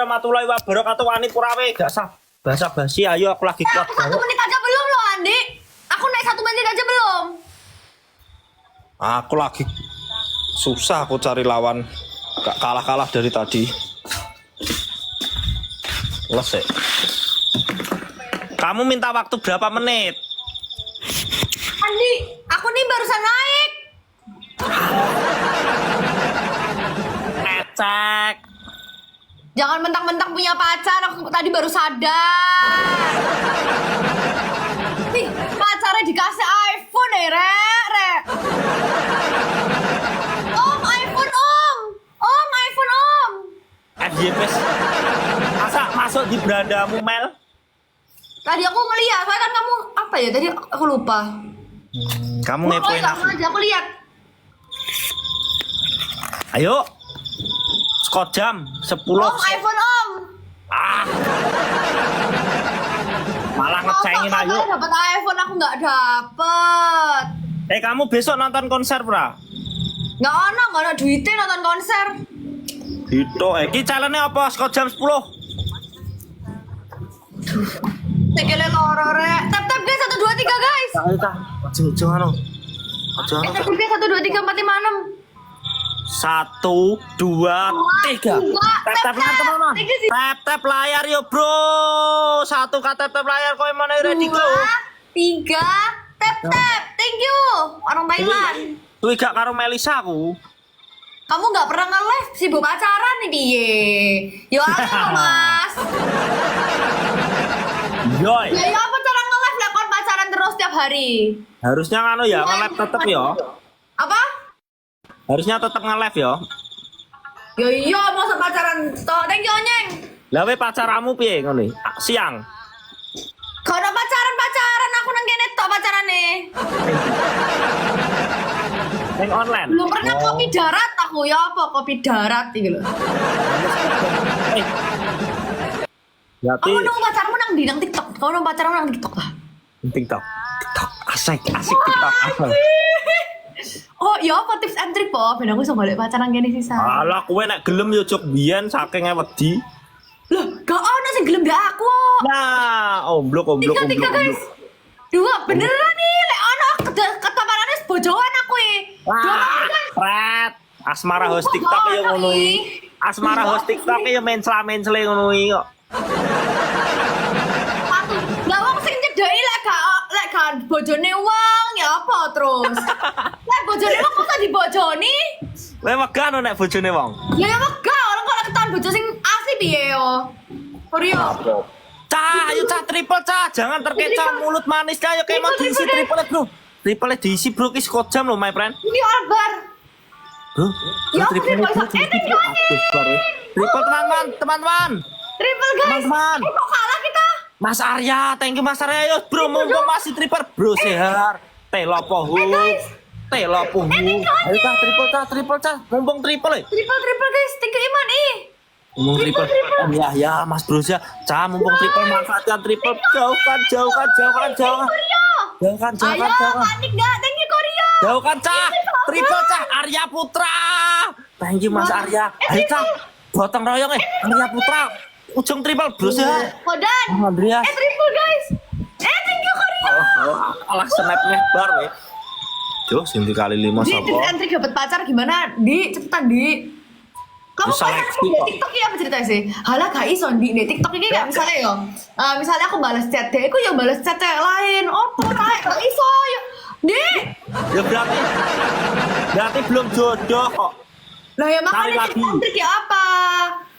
warahmatullahi wabarakatuh. Wani Kurawe gak sah bahasa basi. Ayo aku lagi kuat. Aku 1 menit aja belum loh Andi. Aku naik 1 menit aja belum. Aku lagi susah aku cari lawan. Gak kalah-kalah dari tadi. Lesek. Kamu minta waktu berapa menit? Andi, aku nih barusan naik. Ecek. Jangan mentang-mentang punya pacar, aku tadi baru sadar. Ih, pacarnya dikasih iPhone ya, Rek. Om, iPhone Om. Om, iPhone Om. FYP. Masa masuk di berandamu, Mel? Tadi aku ngeliat, soalnya kan kamu apa ya? Tadi aku lupa. Kamu ngepoin aku. Aku lihat. Ayo. Skot jam 10. Om, iPhone Om. Ah. Malah ngecengin ayo. Aku dapat iPhone, aku nggak dapet. Kamu besok nonton konser, Pra? Nggak ono duitnya nonton konser. Itu, iki challenge apa? Skot jam 10. Sekele loro, Rek. Tap guys, 1 2 3 guys. Ayo ta. Ojo anu. Ojo anu. Tap guys, 1 2 3 4 5 6. 1 2 3. Tap teman-teman. Tap layar yo, Bro. 1 tap layar kowe mana ready go. 2 3 tap. Thank you. Orang Thailand. Kuwi gak karo Melisa aku. Kamu nggak pernah nge-live sibuk pacaran nih piye? Yo ayo Mas. Yoy. Ya apa cara nge-live lah kon pacaran terus tiap hari? Harusnya ngono ya, nge-live tetep ya. Apa? Harusnya tetep nge-live ya. Yo iya masa pacaran toh. Thank you Onyeng. Lah we pacaramu piye ngono iki? Siang. Kalau pacaran aku nang kene tok pacarane. Neng online. Belum pernah kopi darat aku ya apa kopi darat iki lho. Berarti Kamu nang pacarmu nang di nang TikTok. Kamu nang pacarmu nang TikTok lah. TikTok. Asik TikTok asik. Oh, ya apa tips and trick po? Ben aku iso golek pacaran kene sisa. Alah kowe nek gelem yo jog biyen saking wedi. Loh, gak ono sing gelem mbek aku. Nah, omblok. 3 guys. 2 beneran nih, lek ono ketamarane bojoan aku Wah, Fred. Asmara host TikTok yo ngono iki. Asmara host TikTok yo mensla-mensle ngono iki kok. Lah wong sing nyedeki lek gak bojone wong ya apa terus? Lek bojone wong kok dibojoni? Kowe megah no nek bojone wong. Ya megah, orang kok lek ketahuan bojo sing asli piye yo. Korea. Cah, ayo cah triple cah, jangan terkecoh mulut manis cah, ayo kayak mau diisi triple bro. Triple diisi bro, kis jam loh my friend. Ini Albar. Bro, Ya, triple triple, triple teman-teman. Triple guys. Teman-teman. Kok kalah kita? Mas Arya, thank you Mas Arya, ayo bro, mumpung masih triple bro sehat. Telopohu. Telopohu. Ayo cah, triple cah, mumpung triple Triple guys, thank you Iman Mumpung triple. Ya Mas Bro ya. Cah, mumpung triple manfaatkan triple. Jauhkan. Ayo, panik gak? Thank you Korea. Jauhkan cah. Triple cah. Arya Putra. Thank you Mas Arya. Ayo cah. Gotong royong Arya Putra. Ujung triple bro ya. Kodan. Andreas. Triple guys. Thank you Korea. Alah snap lebar weh. Jo, sing dikali 5 Di sapa? tips and trick dapet pacar gimana? Di cepetan di. Kamu Bisa pacaran seleksi di kok. TikTok ya apa ceritanya sih? Halah gak iso di TikTok ini gak misalnya yo. Misalnya aku balas chat dia, aku yang balas chat cewek lain. Oh, kayak gak iso ya. Di. Ya berarti belum jodoh kok. Lah ya Cari makanya lagi. tips and trick ya apa?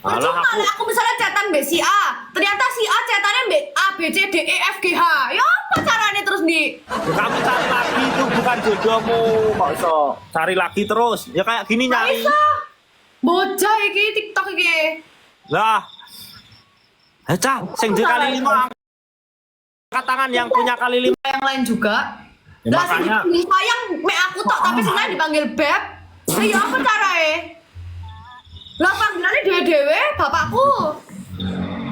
Alah, Percuma aku- lah aku misalnya chatan mbak si A, ternyata si A chatannya mbak A, B, C, D, E, F, G, H. Ya apa caranya terus di? Kamu cari lagi itu bukan jodohmu kok iso. Cari lagi terus. Ya kayak gini Gak nyari. iso. Bocah iki TikTok iki. Lah. Cah, sing di kali 5 angkat tangan yang punya kali 5. Yang lain juga. Ya, Lah sing makanya. dipanggil sayang me aku tok tapi sing lain dipanggil beb. Lah ya apa caranya? Lah panggilannya dewe-dewe bapakku.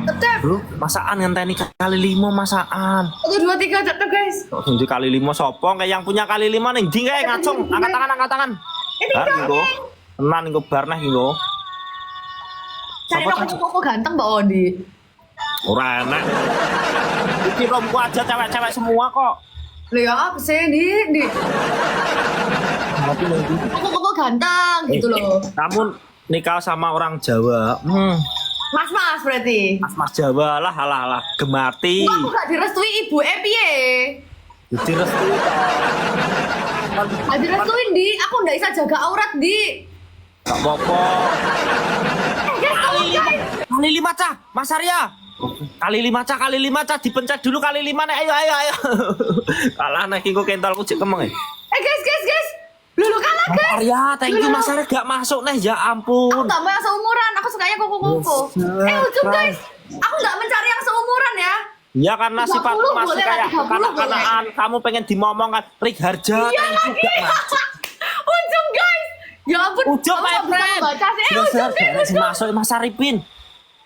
Tetep. Bro, masaan ngenteni kali 5 masaan. 1 2 3 tetep guys. Sing di kali 5 sapa? Kayak yang punya kali 5 ning ndi kae ngacung. Angkat tangan. Bar nggo. Tenan nggo bar neh nggo. Cari Siapa koko ganteng Mbak Ondi. Ora enak. Iki romku aja cewek-cewek semua kok. Loh ya apa sih di koko ganteng gitu loh. Kamu nikah sama orang Jawa. Mas berarti. Mas Jawa lah, alah gemati. Aku gak direstui ibu piye? Direstui. Gak direstuin di, aku nggak bisa jaga aurat di. Gak apa-apa. Kali 5 cah, Mas Arya. Kali 5 cah, dipencet dulu kali 5 nek. Ayo. Kalah nek engko kentalku cek kemeng. Guys. Lulu kalah Mas guys. Arya, thank you Mas Arya gak masuk nih, ya Aku ampun. gak mau yang seumuran, aku sukanya koko-koko. Ujung guys, aku gak mencari yang seumuran ya. Ya karena 30 sifatmu masih boleh, kayak 30 kanak-kanakan, kamu pengen dimomong kan. Rik Harja, Iya thank you lagi. gak masuk. Ujung guys. Ya ampun. Ujung kamu my gak bisa friend. membaca sih. Jelas Ujung gak guys, ada sih ujung. masuk Mas Arifin.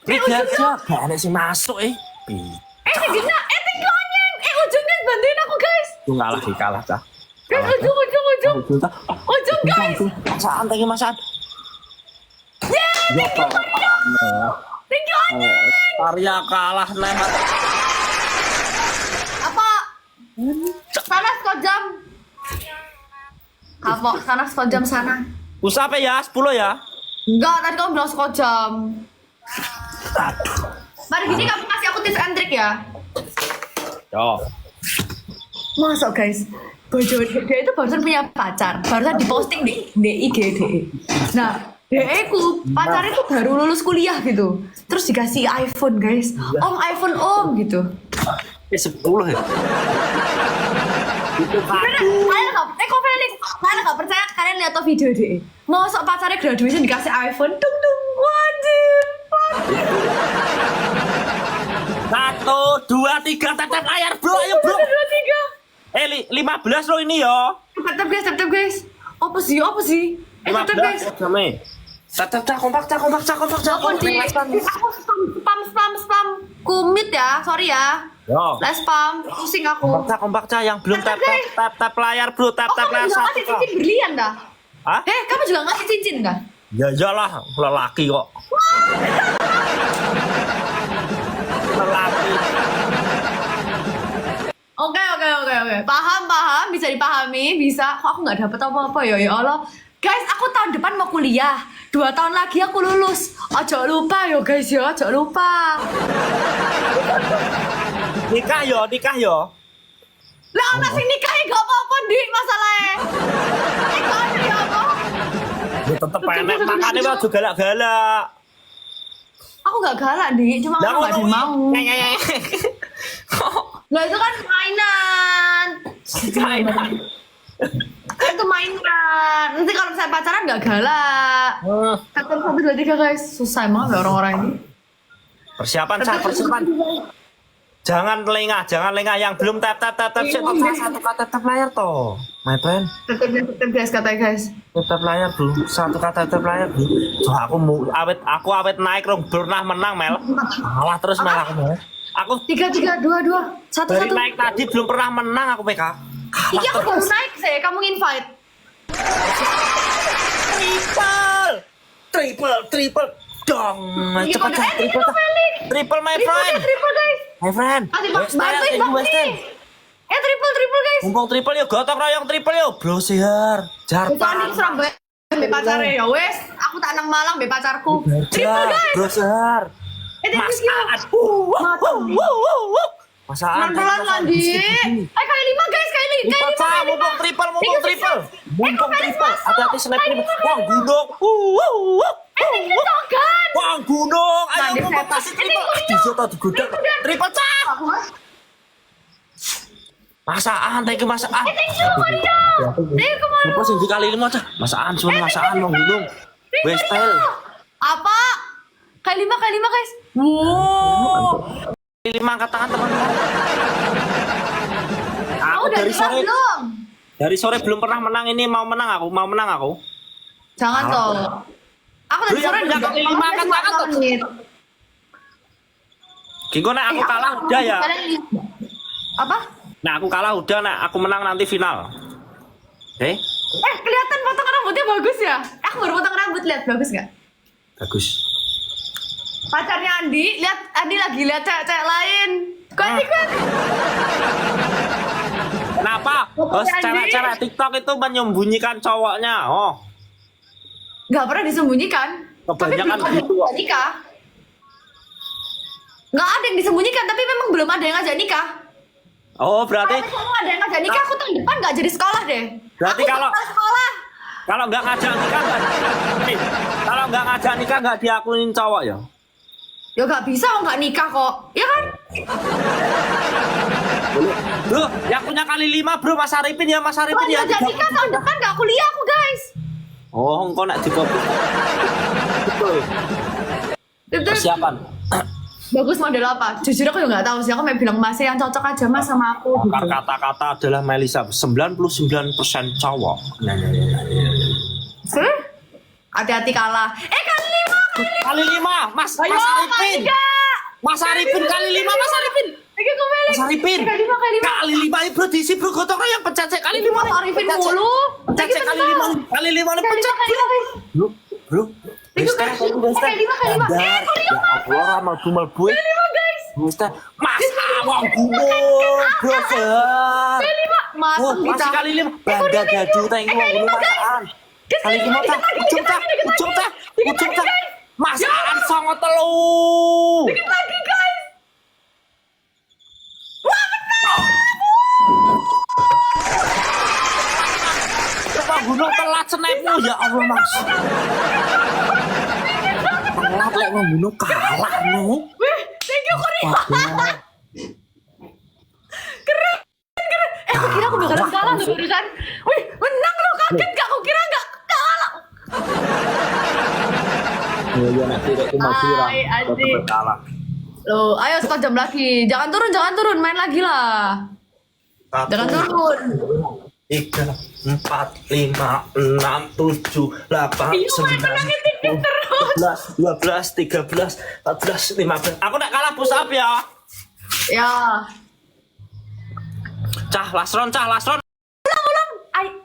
Rik Ujung, Harja, gak ada sih masuk Gina, tinggalnya. Ujung guys, bantuin aku guys. Itu kalah cah. Guys, ujung. Ujung guys. Masaan, thank you Masan. Yeah, Ya thank you Onyeng. Arya kalah nih. Apa? Sana sekojam. Kapok, sana sekojam sana. Usah apa ya? 10 ya? Enggak, tadi kamu bilang sekojam. Aduh. Mari gini kamu kasih aku tips and trick ya. Yo. Masuk guys. Bojo dia itu barusan punya pacar, barusan diposting di IG DE. Nah, DE ku pacarnya tuh baru lulus kuliah gitu. Terus dikasih iPhone guys. Om iPhone om gitu. 10 ya? Itu Kok Felix? Kalian gak percaya kalian lihat tuh video DE. Masuk pacarnya graduation dikasih iPhone. Tung. Wajib. 1, 2, 3 tetep layar bro, ayo bro. 1, 2, 3. 15 lo ini yo. Tetep guys. Apa sih? Tetep guys. 15 jame. Tetep kompak. Aku spam kumit ya, sorry ya. Yo. Les spam, pusing aku. Kompak yang belum tap layar bro, tap Kamu layar juga 1. ngasih cincin berlian dah? Hah? Kamu juga ngasih cincin dah? Ya iyalah, lelaki kok. Lelaki. Oke. Paham, bisa dipahami, bisa. Kok aku nggak dapet apa-apa ya Allah. Guys, aku tahun depan mau kuliah. 2 tahun lagi aku lulus. Ojo lupa yo guys ya, ojo lupa. Nikah yo. Lah anak sing nikah gak apa-apa dik masalahnya. Gak ada ya apa? Ya tetep enak makane wae aja galak-galak. Aku gak galak dik, cuma aku gak mau. Lah itu kan mainan. Itu mainan. Nanti kalau misalnya pacaran gak galak. Kata 1, 2, 3 guys. Susah emang ya orang-orang ini. Persiapan. Jangan lengah yang belum tap tap layar toh. My friend. Tetep guys katanya guys. Tap layar bro. 1 kata tap layar bro. So, aku awet naik rong pernah menang Mel. Malah terus Mel aku. Aku 3, 2, 2. 1, dari 1. naik tadi belum pernah menang aku PK. Iya aku baru naik sih. Kamu invite. Triple dong. Cepat triple my friend. Triple guys. My friend. Bantuin bang nih. Triple guys. Mumpung triple yuk, gotong royong triple yuk. Bro sihar. Bukan Jarpan. di Surabaya. Be pacare ya wes. Aku tak nang Malang be pacarku. Triple guys. Bro sihar. Masaan. Masaan. Pelan-pelan lagi. Kali 5 guys, kali 5. Mumpung triple. Mumpung triple. Hati-hati sniper. Wah gunung. Wah gunung. Ayo mumpung kasih triple. Disoto digodak. Triple cah. Masaan, thank you masaan. Lupa sih kali 5 cah. Masaan, cuma masaan mau gunung. Westel. Apa? Kali 5 guys. Wow. 5 angkat tangan teman-teman. Aku Udah dari sore belum? dari sore belum pernah menang ini mau menang aku. Jangan toh. Aku dari sore udah kali 5 angkat tangan tuh. Kiko nek aku kalah udah ya. Apa? Nah aku kalah udah nak aku menang nanti final. Oke? Kelihatan potongan rambutnya bagus ya? Aku baru potong rambut, lihat bagus nggak? Bagus. pacarnya Andi, Andi lagi lihat cewek lain. Kok ini kan? Kenapa? Oh, cewek-cewek TikTok itu menyembunyikan cowoknya. Oh, Nggak pernah disembunyikan. Kebanyakan tapi belum gitu, ada yang nikah. Nggak ada yang disembunyikan, tapi memang belum ada yang ngajak nikah. oh berarti Kalau ada yang ngajak nikah, aku tahun depan nggak jadi sekolah deh. Berarti aku kalau- bakal sekolah. kalau nggak ngajak nikah nggak, kalau nggak ngajak nikah nggak diakuin cowok ya? Ya nggak bisa, nggak nikah kok. Ya kan? Bro, yang punya kali 5 bro, Mas Arifin ya, Mas Arifin Kalau ya. ngajak nikah tahun depan nggak kuliah aku guys. Oh, engkau nak dikopi. Betul. Itu Persiapan. bagus model apa? Jujur aku juga nggak tahu sih. Aku mau bilang masih yang cocok aja mas sama aku. Pakar Gitu. kata-kata adalah Melisa 99% cowok. Nah. Sih? Hati-hati kalah. Kali 5. Kali 5, Mas Ayo, Arifin. kali 3. Mas Arifin kali 5, Mas Arifin. Lagi aku balik. Mas Arifin. Kali 5, kali 5. Kali 5 bro, diisi bro, gotong yang pencet kali 5. Mas Arifin mulu. Pencet kali 5. Kali 5 nih pencet. Bro, bro. Mister, kali 5, kali 5. Ya Allah, malbu-malbu. Kali 5 guys. Mister, Mas awang gunung, bro. Kali 5. Masuk kita. Masih kali 5. Banda gadu tengok gunung masaan. Kali 5 tak, ujung tak. Masaan songo telu. Dikit lagi guys. Coba gunung telat senepmu ya Allah Mas. Telat lek gunung kalah no. Wih, thank you Korea. Keren. Aku kira aku bakalan kalah loh barusan. Wih, menang loh, kaget gak? Aku kira gak kalah. Ya nanti dek cuma viral. Hai, Adi. Kalah. Loh, ayo sekejam lagi. Jangan turun, main lagi lah. Jangan turun. 3, 4, 5, 6, 7, 8, 9, Iya, main menangin TikTok terus. 11, 12, 13, 14, 15. Aku nak kalah push up ya. Ya. Last round.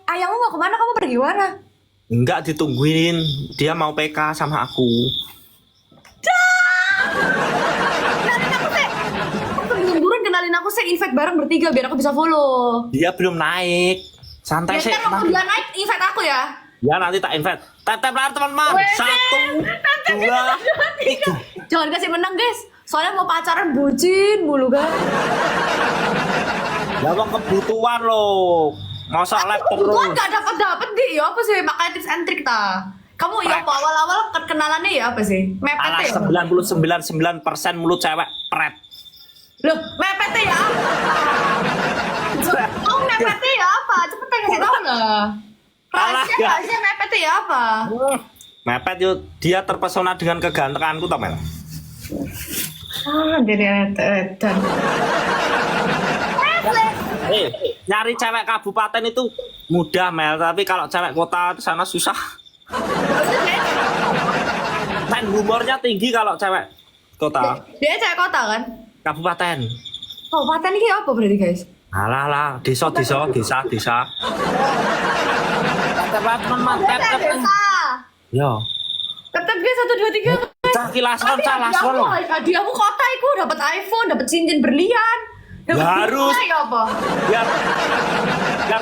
Ayahmu mau kemana? Kamu pergi mana? Enggak ditungguin. Dia mau PK sama aku. Kenalin aku sih, invite bareng bertiga biar aku bisa follow. Dia belum naik. Santai Ya sih. kan waktu dia naik, invite aku ya. Ya nanti tak invite. Tap layar teman-teman. Wede. 1, 2, 3. Jangan kasih menang guys. Soalnya mau pacaran bucin mulu kan. Ya bang kebutuhan loh. Masa laptop Kebutuhan terus. gak dapet di ya apa sih? Makanya tips and trick ta. Kamu ya apa awal-awal kenalannya ya apa sih? Mepet Alah ya? 99,9% mulut cewek pret. Loh, mepet ya apa? Kamu mepet ya apa? Cepetan kasih tau lah. Alah, gak. Rahasia mepet ya apa? Mepet yuk, dia terpesona dengan kegantenganku tau Mel. Dan Nyari cewek kabupaten itu mudah Mel, tapi kalau cewek kota di sana susah. Dan humornya tinggi kalau cewek kota. dia cewek kota kan? Kabupaten. Kabupaten ini apa berarti guys? Alah, desa. Desa. Teman-teman, Desa. Yo. Tetep guys 1, 2, 3. Cah kilas ron. Hadiahmu kota iku dapat iPhone, dapat cincin berlian. Dapat Harus. bunga, ya apa? Biar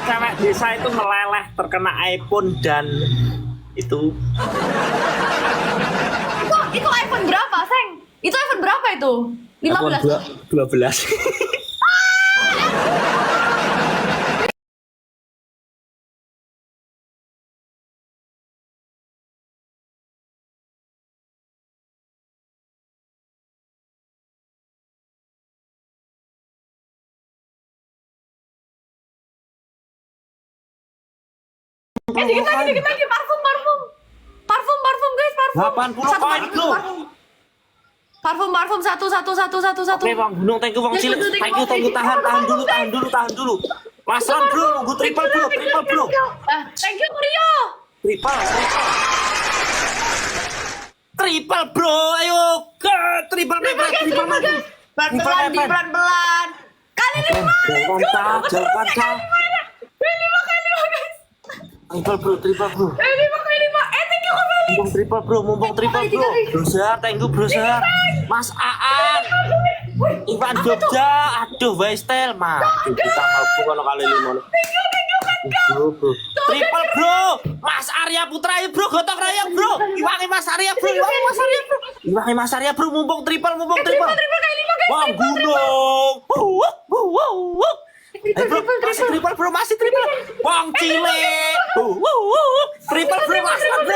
cewek desa itu meleleh terkena iPhone dan itu. Itu iPhone berapa, Seng? Itu iPhone berapa itu? 15. 12. Dikit lagi, parfum guys, parfum. 80 koin bro. Parfum satu. Oke bang Gunung, thank you bang Cilik. Thank you. Tahan dulu. Lasan bro, nunggu triple bro. Thank you Rio. Triple bro, ayo ke triple mepet. Pelan-pelan. Kali 5. Jalan kah. Kali 5 guys. Triple bro. Kali 5. Thank you Mumpung triple bro, mumpung triple bro. Brosar, thank you brosar. Mas Aan, Ivan Jogja, aduh Westel mah. Kita mampu kalau kali 5. Bro. Triple bro, Mas Arya Putra ya bro, gotong royong bro. Iwangi Mas Arya bro, Iwangi Mas Arya bro. Iwangi Mas Arya bro, mumpung triple. Triple kali 5 guys. Wah gunung. Masih triple. Wong Cile. Triple bro,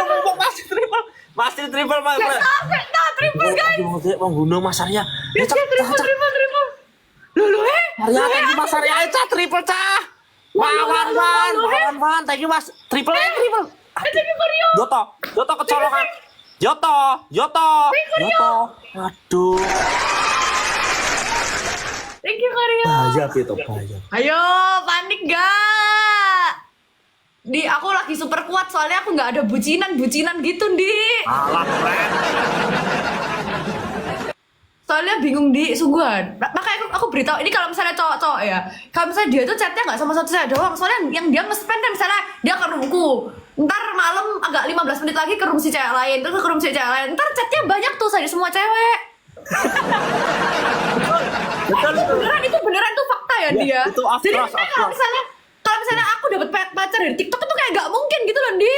mumpung masih triple. Masih triple Mas. Nah, triple guys. Wong gunung Mas Arya. Triple. Lulu Arya, thank you Mas Arya, triple cah. Wan, thank you Mas. Triple. Thank you Korio. Joto kecolongan. Joto. Aduh. Thank you Korio. Bahaya itu, bahaya. Ayo, panik gak? Aku lagi super kuat soalnya aku nggak ada bucinan gitu, Di. Alah, keren. Soalnya bingung di sungguhan. Makanya aku beritahu ini kalau misalnya cowok ya. Kalau misalnya dia tuh chatnya nggak sama satu saya doang. Soalnya yang dia nge-spam kan misalnya dia ke roomku. Ntar malam agak 15 menit lagi ke room si cewek lain. Terus ke room si cewek lain. Ntar chatnya banyak tuh dari semua cewek. Betul. Itu beneran tuh fakta ya dia. Itu of Jadi course. kalau misalnya aku dapat pacar dari TikTok itu kayak nggak mungkin gitu loh, Di.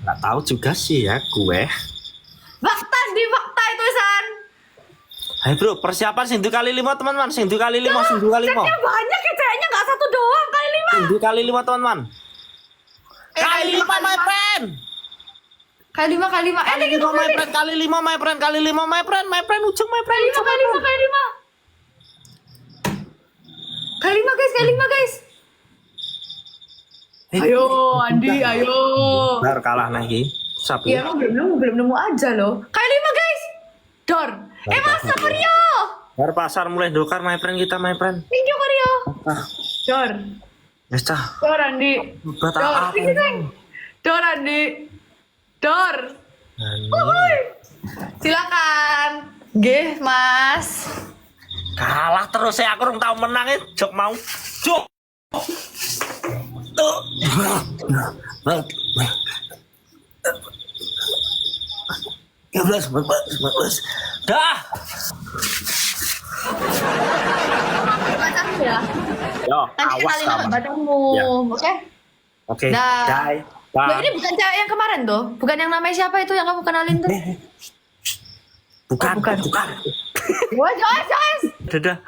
Nggak tahu juga sih ya gue. Fakta itu San. Hai bro, persiapan sing 2 kali 5 teman-teman, sing 2 kali 5. Chatnya banyak ya, ceweknya nggak satu doang kali 5. Sing 2 kali 5 teman-teman. Kali 5 my friend. Kali 5. Kali 5 my friend, kali 5 my friend, kali 5 my friend, ujung my friend. Kali 5 guys. Ayo Andi, ayo. Benar kalah lagi. Sapi. Iya, belum nemu aja loh. Kali 5 guys. Dor. Mas Saperio. Bar pasar mulai dokar my friend kita my friend. Thank you Korio. Dor. Yes cah. Dor Andi. Buat Dor. apa? Dor Andi. Dor. Silakan. Nggih, Mas. Kalah terus saya aku tahu menang jok mau. Jok. Tuh. 13, 14. Dah. Pacarmu ya. Yo, Nanti awas kali 5 kamu. pacarmu. Ya. Oke? Oke. Dah. Bye. Loh, ini bukan cewek yang kemarin tuh? Bukan yang namanya siapa itu yang kamu kenalin tuh? Bukan. Wes. Dadah.